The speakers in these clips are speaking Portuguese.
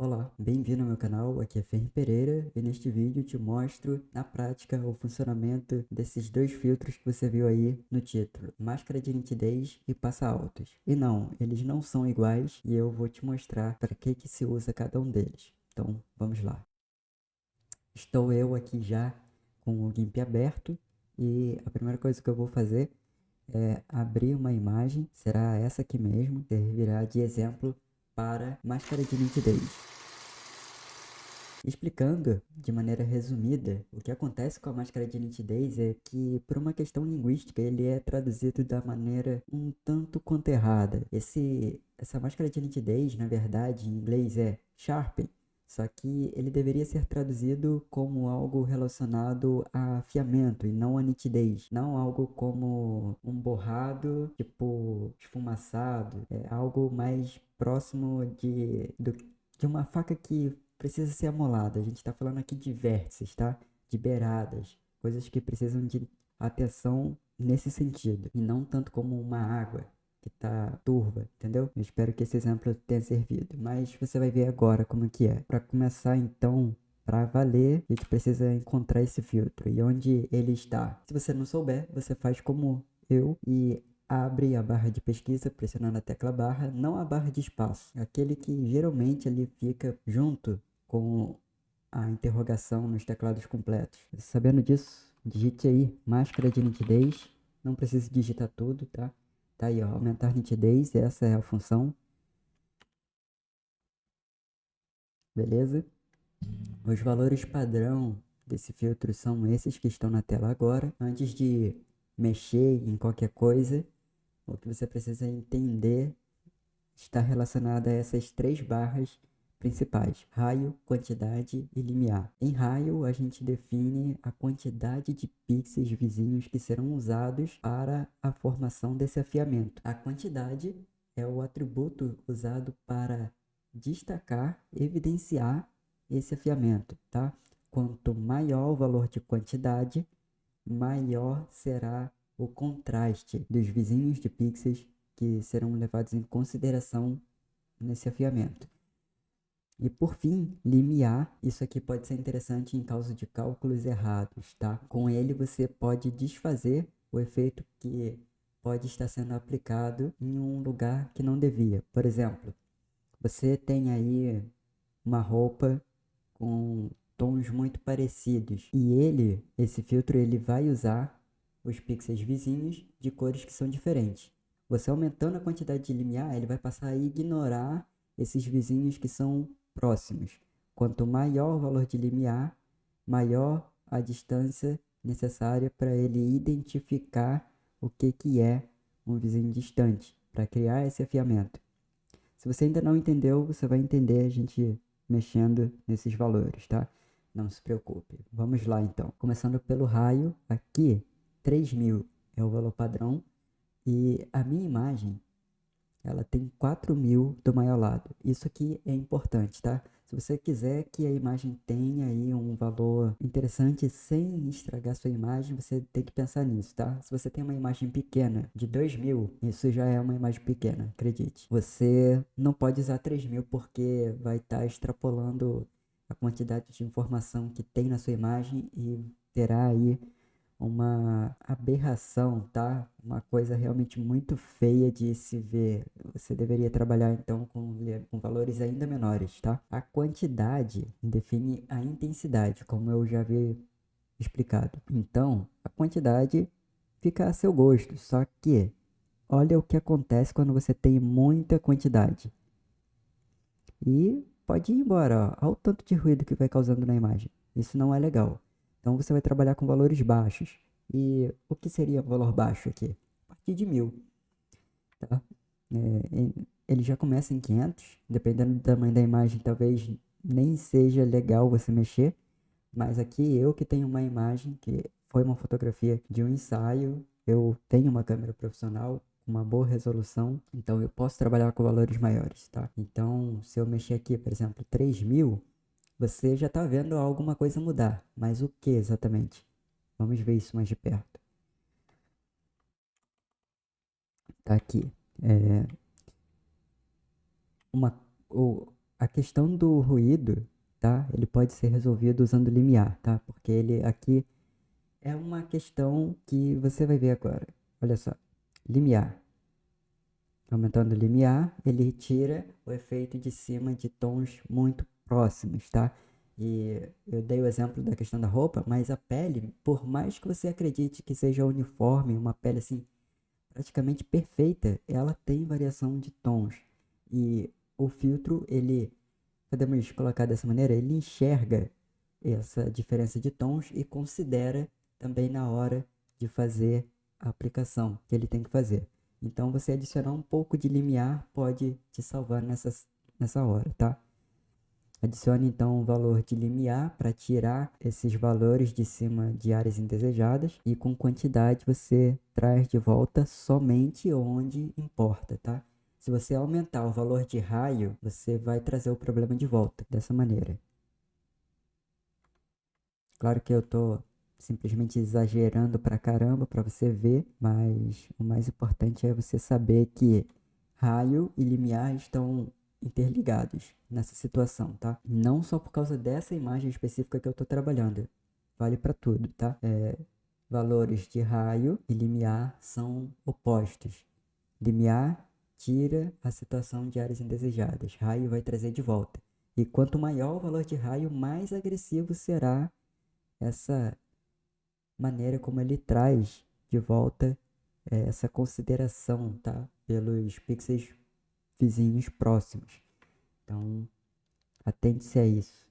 Olá, bem-vindo ao meu canal, aqui é Ferri Pereira e neste vídeo te mostro na prática o funcionamento desses dois filtros que você viu aí no título, máscara de nitidez e passa-altos. E não, eles não são iguais e eu vou te mostrar para que se usa cada um deles. Então, vamos lá. Estou eu aqui já com o GIMP aberto e a primeira coisa que eu vou fazer é abrir uma imagem, será essa aqui mesmo, servirá de exemplo para máscara de nitidez. Explicando de maneira resumida, o que acontece com a máscara de nitidez é que, por uma questão linguística, ele é traduzido da maneira um tanto quanto errada. Essa máscara de nitidez, na verdade, em inglês é sharpen, só que ele deveria ser traduzido como algo relacionado a afiamento e não a nitidez. Não algo como um borrado, tipo esfumaçado. É algo mais próximo de uma faca que precisa ser amolada. A gente está falando aqui de vértices, tá? De beiradas. Coisas que precisam de atenção nesse sentido. E não tanto como uma água que tá turva, entendeu? Eu espero que esse exemplo tenha servido. Mas você vai ver agora como que é. Para começar então, para valer, a gente precisa encontrar esse filtro e onde ele está. Se você não souber, você faz como eu e abre a barra de pesquisa pressionando a tecla barra, não a barra de espaço, aquele que geralmente ele fica junto com a interrogação nos teclados completos. Sabendo disso, digite aí máscara de nitidez, não precisa digitar tudo, tá? Tá aí, ó, aumentar nitidez, essa é a função, beleza? Os valores padrão desse filtro são esses que estão na tela agora. Antes de mexer em qualquer coisa, o que você precisa entender está relacionado a essas três barras principais: raio, quantidade e limiar. Em raio, a gente define a quantidade de pixels vizinhos que serão usados para a formação desse afiamento. A quantidade é o atributo usado para destacar, evidenciar esse afiamento, tá? Quanto maior o valor de quantidade, maior será o contraste dos vizinhos de pixels que serão levados em consideração nesse afiamento. E por fim, limiar, isso aqui pode ser interessante em caso de cálculos errados, tá? Com ele você pode desfazer o efeito que pode estar sendo aplicado em um lugar que não devia. Por exemplo, você tem aí uma roupa com tons muito parecidos e esse filtro, ele vai usar os pixels vizinhos de cores que são diferentes. Você aumentando a quantidade de limiar, ele vai passar a ignorar esses vizinhos que são próximos. Quanto maior o valor de limiar, maior a distância necessária para ele identificar o que é um vizinho distante, para criar esse afiamento. Se você ainda não entendeu, você vai entender a gente mexendo nesses valores, tá? Não se preocupe. Vamos lá então. Começando pelo raio, aqui 3000 é o valor padrão e a minha imagem, ela tem 4000 do maior lado. Isso aqui é importante, tá? Se você quiser que a imagem tenha aí um valor interessante sem estragar sua imagem, você tem que pensar nisso, tá? Se você tem uma imagem pequena de 2000, isso já é uma imagem pequena, acredite. Você não pode usar 3000 porque vai estar extrapolando a quantidade de informação que tem na sua imagem e terá aí uma aberração, tá? Uma coisa realmente muito feia de se ver. Você deveria trabalhar então com valores ainda menores, tá? A quantidade define a intensidade, como eu já havia explicado. Então, a quantidade fica a seu gosto, só que olha o que acontece quando você tem muita quantidade. E pode ir embora, ó. Olha o tanto de ruído que vai causando na imagem. Isso não é legal. Então você vai trabalhar com valores baixos. E o que seria um valor baixo aqui? A partir de 1000, tá? Ele já começa em 500, dependendo do tamanho da imagem, talvez nem seja legal você mexer. Mas aqui eu que tenho uma imagem que foi uma fotografia de um ensaio, eu tenho uma câmera profissional, uma boa resolução, então eu posso trabalhar com valores maiores, tá? Então, se eu mexer aqui, por exemplo, 3000, você já está vendo alguma coisa mudar, mas o que exatamente? Vamos ver isso mais de perto. Tá aqui. É, uma, A questão do ruído, tá? Ele pode ser resolvido usando limiar, tá? Porque ele aqui é uma questão que você vai ver agora. Olha só, limiar. Aumentando o limiar, ele tira o efeito de cima de tons muito próximos, tá? E eu dei o exemplo da questão da roupa, mas a pele, por mais que você acredite que seja uniforme, uma pele assim praticamente perfeita, ela tem variação de tons. E o filtro, ele, podemos colocar dessa maneira, ele enxerga essa diferença de tons e considera também na hora de fazer a aplicação que ele tem que fazer. Então, você adicionar um pouco de limiar pode te salvar nessa hora, tá? Adicione então um valor de limiar para tirar esses valores de cima de áreas indesejadas e com quantidade você traz de volta somente onde importa, tá? Se você aumentar o valor de raio, você vai trazer o problema de volta dessa maneira. Claro que eu tô simplesmente exagerando pra caramba para você ver, mas o mais importante é você saber que raio e limiar estão interligados nessa situação, tá? Não só por causa dessa imagem específica que eu tô trabalhando, vale para tudo, tá? Valores de raio e limiar são opostos. Limiar tira a situação de áreas indesejadas, raio vai trazer de volta. E quanto maior o valor de raio, mais agressivo será essa maneira como ele traz de volta essa consideração, tá? Pelos pixels vizinhos próximos. Então, atente-se a isso.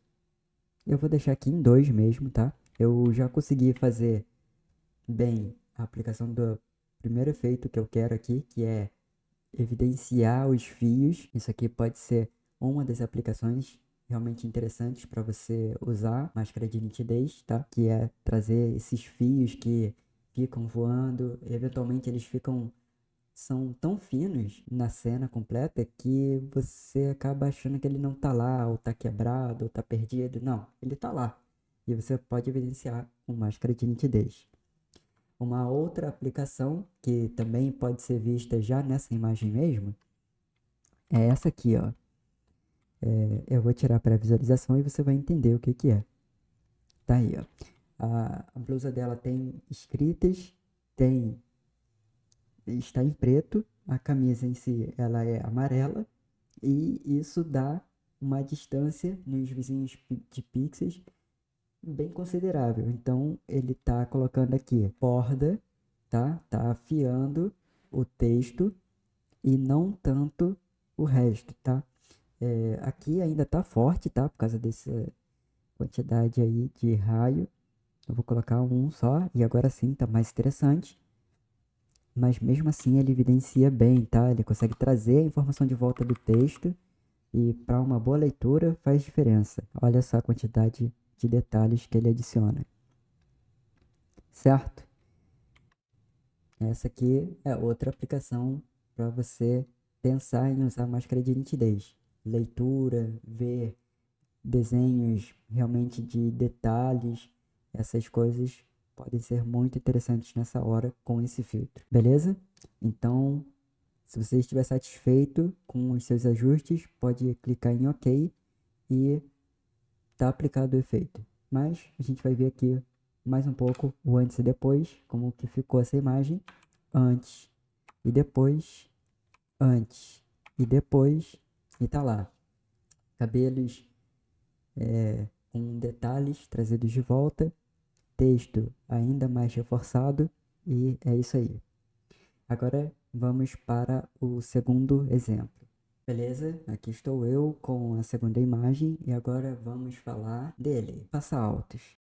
Eu vou deixar aqui em 2 mesmo, tá? Eu já consegui fazer bem a aplicação do primeiro efeito que eu quero aqui, que é evidenciar os fios. Isso aqui pode ser uma das aplicações realmente interessantes para você usar máscara de nitidez, tá? Que é trazer esses fios que ficam voando, eventualmente eles são tão finos na cena completa que você acaba achando que ele não tá lá, ou tá quebrado, ou tá perdido. Não, ele tá lá. E você pode evidenciar com máscara de nitidez. Uma outra aplicação que também pode ser vista já nessa imagem mesmo é essa aqui, ó. Eu vou tirar para visualização e você vai entender o que que é. Tá aí, ó. A blusa dela tem escritas, está em preto, a camisa em si ela é amarela e isso dá uma distância nos vizinhos de pixels bem considerável. Então ele tá colocando aqui borda, tá? Tá afiando o texto e não tanto o resto, tá? Aqui ainda tá forte, tá? Por causa dessa quantidade aí de raio. Eu vou colocar um só e agora sim tá mais interessante. Mas mesmo assim ele evidencia bem, tá? Ele consegue trazer a informação de volta do texto e para uma boa leitura faz diferença. Olha só a quantidade de detalhes que ele adiciona. Certo? Essa aqui é outra aplicação para você pensar em usar máscara de nitidez. Leitura, ver desenhos realmente de detalhes, essas coisas podem ser muito interessantes nessa hora com esse filtro, beleza? Então, se você estiver satisfeito com os seus ajustes, pode clicar em OK e tá aplicado o efeito. Mas a gente vai ver aqui mais um pouco o antes e depois, como que ficou essa imagem, antes e depois, antes e depois, e tá lá, cabelos com detalhes trazidos de volta, texto ainda mais reforçado e é isso aí. Agora vamos para o segundo exemplo. Beleza, aqui estou eu com a segunda imagem e agora vamos falar dele. Passa altos.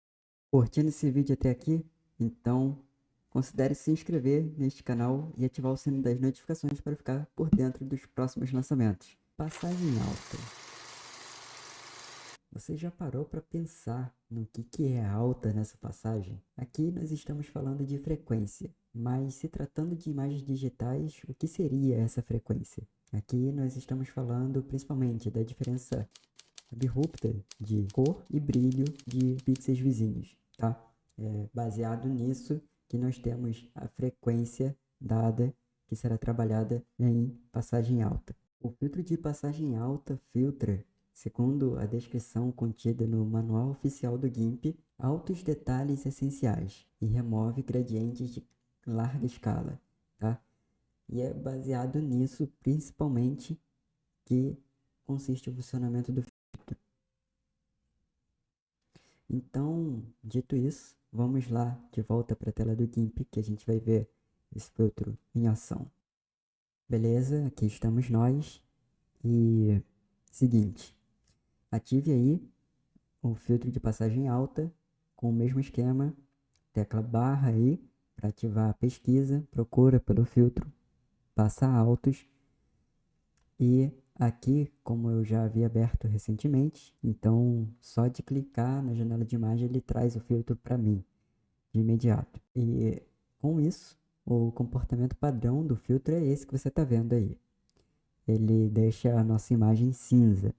Curtindo esse vídeo até aqui? Então considere se inscrever neste canal e ativar o sino das notificações para ficar por dentro dos próximos lançamentos. Passagem alta. Você já parou para pensar no que é alta nessa passagem? Aqui nós estamos falando de frequência, mas se tratando de imagens digitais, o que seria essa frequência? Aqui nós estamos falando principalmente da diferença abrupta de cor e brilho de pixels vizinhos, tá? Baseado nisso que nós temos a frequência dada que será trabalhada em passagem alta. O filtro de passagem alta filtra segundo a descrição contida no Manual Oficial do GIMP, altos detalhes essenciais e remove gradientes de larga escala, tá? E é baseado nisso, principalmente, que consiste o funcionamento do filtro. Então, dito isso, vamos lá de volta para a tela do GIMP, que a gente vai ver esse filtro em ação. Beleza, aqui estamos nós. E seguinte, ative aí o filtro de passagem alta com o mesmo esquema, tecla barra aí para ativar a pesquisa, procura pelo filtro, passa altos. E aqui, como eu já havia aberto recentemente, então só de clicar na janela de imagem ele traz o filtro para mim de imediato. E com isso, o comportamento padrão do filtro é esse que você está vendo aí. Ele deixa a nossa imagem cinza.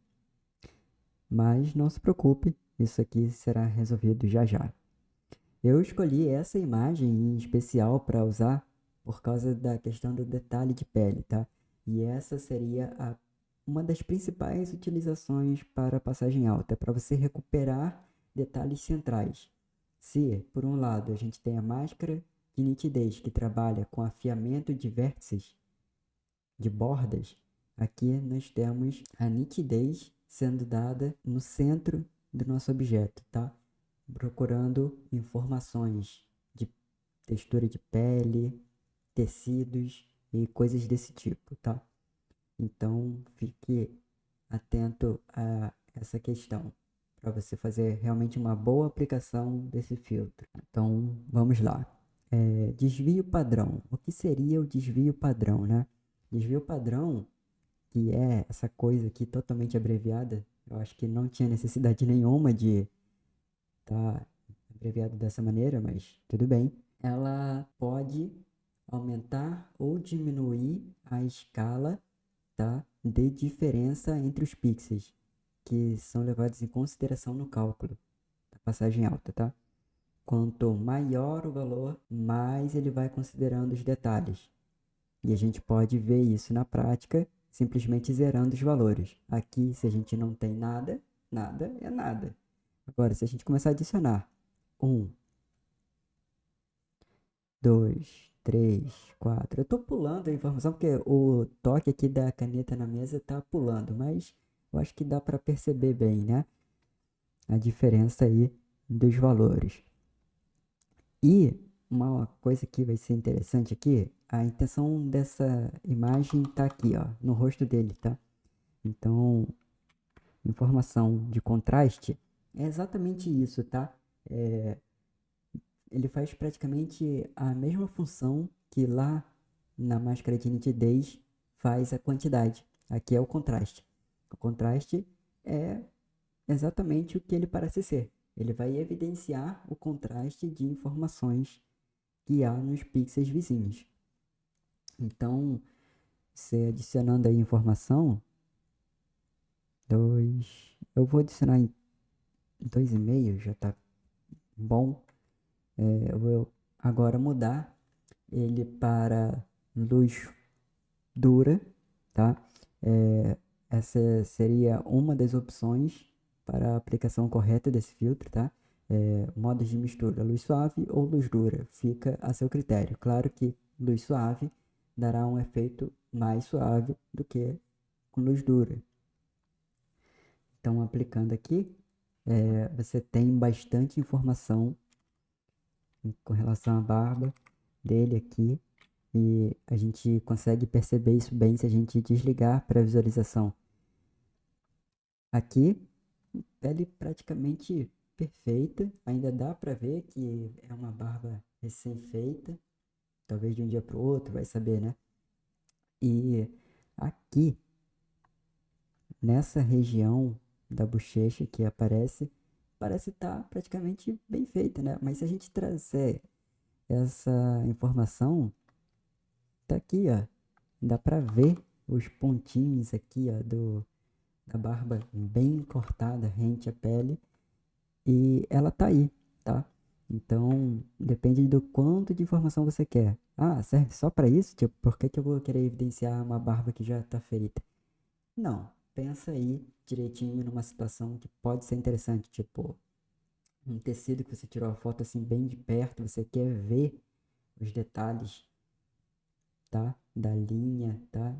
Mas não se preocupe, isso aqui será resolvido já já. Eu escolhi essa imagem em especial para usar por causa da questão do detalhe de pele, tá? E essa seria uma das principais utilizações para a passagem alta, para você recuperar detalhes centrais. Se, por um lado, a gente tem a máscara de nitidez que trabalha com afiamento de vértices, de bordas, aqui nós temos a nitidez sendo dada no centro do nosso objeto, tá? Procurando informações de textura de pele, tecidos e coisas desse tipo, tá? Então, fique atento a essa questão para você fazer realmente uma boa aplicação desse filtro. Então, vamos lá. Desvio padrão. O que seria o desvio padrão, né? Desvio padrão, que é essa coisa aqui totalmente abreviada, eu acho que não tinha necessidade nenhuma de estar abreviado dessa maneira, mas tudo bem. Ela pode aumentar ou diminuir a escala, tá, de diferença entre os pixels, que são levados em consideração no cálculo da passagem alta, tá? Quanto maior o valor, mais ele vai considerando os detalhes. E a gente pode ver isso na prática, simplesmente zerando os valores. Aqui, se a gente não tem nada, nada é nada. Agora, se a gente começar a adicionar 1, 2, 3, 4. Eu estou pulando a informação porque o toque aqui da caneta na mesa está pulando, mas eu acho que dá para perceber bem, né? A diferença aí dos valores. E uma coisa que vai ser interessante aqui, a intenção dessa imagem tá aqui, ó, no rosto dele, tá? Então, informação de contraste é exatamente isso, tá? Ele faz praticamente a mesma função que lá na máscara de nitidez faz a quantidade. Aqui é o contraste. O contraste é exatamente o que ele parece ser. Ele vai evidenciar o contraste de informações que há nos pixels vizinhos. Então, você adicionando aí informação, 2, eu vou adicionar em 2,5, já tá bom. Eu vou agora mudar ele para luz dura, tá? Essa seria uma das opções para a aplicação correta desse filtro, tá? Modos de mistura, luz suave ou luz dura, fica a seu critério. Claro que luz suave dará um efeito mais suave do que com luz dura. Então, aplicando aqui, você tem bastante informação com relação à barba dele aqui. E a gente consegue perceber isso bem se a gente desligar para visualização. Aqui, pele praticamente perfeita. Ainda dá para ver que é uma barba recém-feita. Talvez de um dia para o outro, vai saber, né? E aqui, nessa região da bochecha que aparece, parece estar praticamente bem feita, né? Mas se a gente trazer essa informação, tá aqui, ó. Dá pra ver os pontinhos aqui, ó, da barba bem cortada, rente à pele. E ela tá aí, tá? Então, depende do quanto de informação você quer. Ah, serve só pra isso? Tipo, por que que eu vou querer evidenciar uma barba que já tá feita? Não, pensa aí direitinho numa situação que pode ser interessante, tipo um tecido que você tirou a foto assim bem de perto, você quer ver os detalhes, tá? Da linha, tá?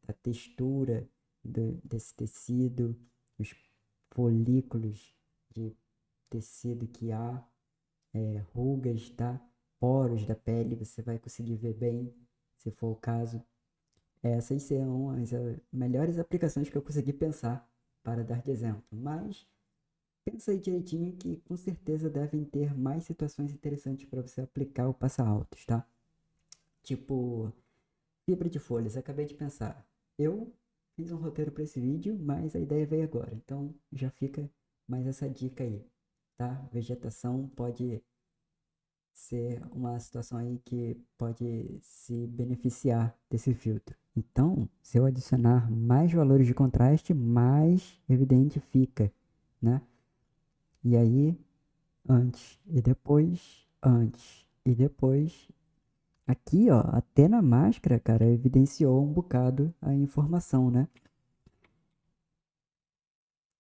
Da textura desse tecido, os folículos de tecido que há, rugas, tá? Poros da pele, você vai conseguir ver bem, se for o caso. Essas são as melhores aplicações que eu consegui pensar para dar de exemplo. Mas pensa aí direitinho que com certeza devem ter mais situações interessantes para você aplicar o passa-altos, tá? Tipo, fibra de folhas, acabei de pensar. Eu fiz um roteiro para esse vídeo, mas a ideia veio agora. Então já fica mais essa dica aí, tá? Vegetação pode ser uma situação aí que pode se beneficiar desse filtro. Então, se eu adicionar mais valores de contraste, mais evidente fica, né? E aí, antes e depois. Aqui, ó, até na máscara, cara, evidenciou um bocado a informação, né?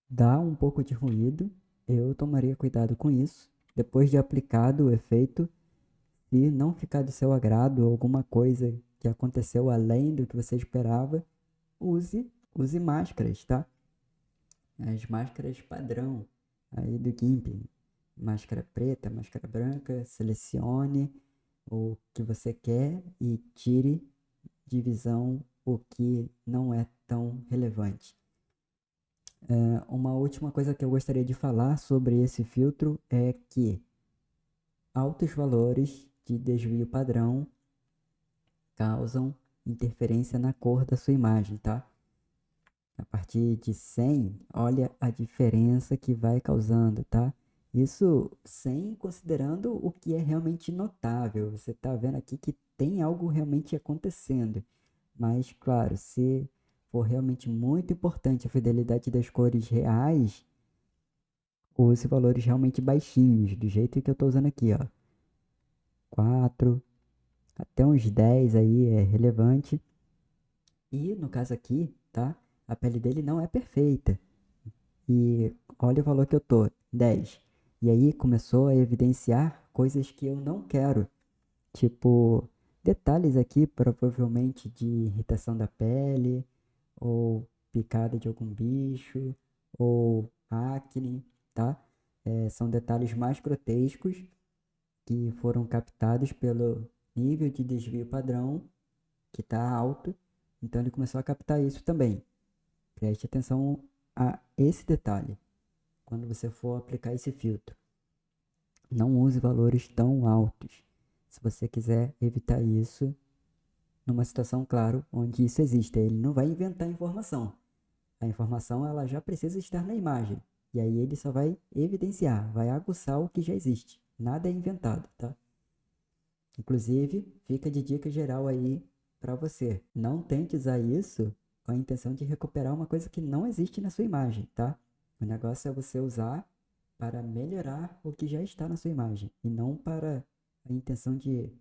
Dá um pouco de ruído, eu tomaria cuidado com isso. Depois de aplicado o efeito, se não ficar do seu agrado ou alguma coisa que aconteceu além do que você esperava, use máscaras, tá? As máscaras padrão aí do GIMP. Máscara preta, máscara branca, selecione o que você quer e tire de visão o que não é tão relevante. Uma última coisa que eu gostaria de falar sobre esse filtro é que altos valores de desvio padrão causam interferência na cor da sua imagem, tá? A partir de 100, olha a diferença que vai causando, tá? Isso sem considerando o que é realmente notável. Você tá vendo aqui que tem algo realmente acontecendo. Mas, claro, se for realmente muito importante a fidelidade das cores reais, use valores realmente baixinhos, do jeito que eu estou usando aqui, ó. 4, até uns 10 aí é relevante. E no caso aqui, tá? A pele dele não é perfeita. E olha o valor que eu tô, 10. E aí começou a evidenciar coisas que eu não quero. Tipo, detalhes aqui provavelmente de irritação da pele, ou picada de algum bicho, ou acne, tá? São detalhes mais grotescos que foram captados pelo nível de desvio padrão, que está alto. Então ele começou a captar isso também. Preste atenção a esse detalhe quando você for aplicar esse filtro. Não use valores tão altos. Se você quiser evitar isso, numa situação, claro, onde isso existe. Ele não vai inventar informação. A informação ela já precisa estar na imagem. E aí ele só vai evidenciar, vai aguçar o que já existe. Nada é inventado, tá? Inclusive, fica de dica geral aí para você. Não tente usar isso com a intenção de recuperar uma coisa que não existe na sua imagem, tá? O negócio é você usar para melhorar o que já está na sua imagem e não para a intenção de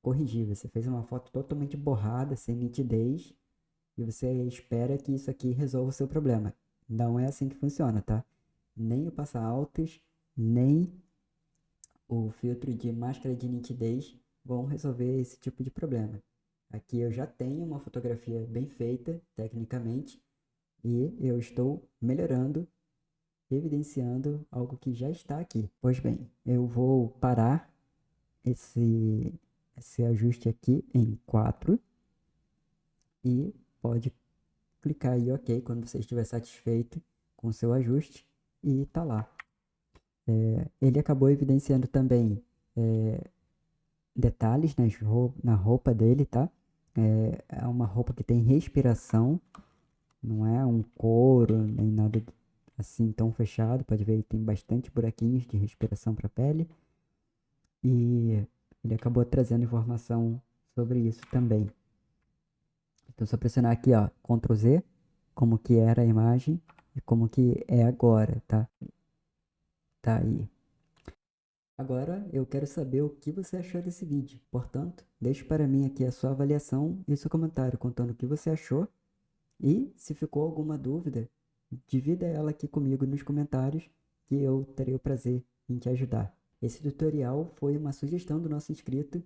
corrigir. Você fez uma foto totalmente borrada, sem nitidez, e você espera que isso aqui resolva o seu problema. Não é assim que funciona, tá? Nem o passa-altos, nem o filtro de máscara de nitidez vão resolver esse tipo de problema. Aqui eu já tenho uma fotografia bem feita, tecnicamente, e eu estou melhorando, evidenciando algo que já está aqui. Pois bem, eu vou parar esse, esse ajuste aqui em 4 e pode clicar aí OK quando você estiver satisfeito com o seu ajuste e tá lá. Ele acabou evidenciando também detalhes na roupa dele, tá? É uma roupa que tem respiração, não é um couro nem nada assim tão fechado. Pode ver que tem bastante buraquinhos de respiração para a pele. E ele acabou trazendo informação sobre isso também. Então, só pressionar aqui, ó, Ctrl Z, como que era a imagem e como que é agora, tá? Tá aí. Agora eu quero saber o que você achou desse vídeo. Portanto, deixe para mim aqui a sua avaliação e seu comentário contando o que você achou e se ficou alguma dúvida, divida ela aqui comigo nos comentários que eu terei o prazer em te ajudar. Esse tutorial foi uma sugestão do nosso inscrito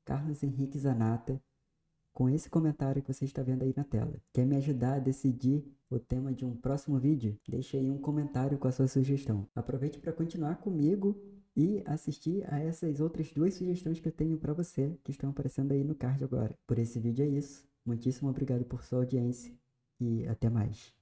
Carlos Henrique Zanata, com esse comentário que você está vendo aí na tela. Quer me ajudar a decidir o tema de um próximo vídeo? Deixe aí um comentário com a sua sugestão. Aproveite para continuar comigo e assistir a essas outras duas sugestões que eu tenho para você, que estão aparecendo aí no card agora. Por esse vídeo é isso. Muitíssimo obrigado por sua audiência e até mais.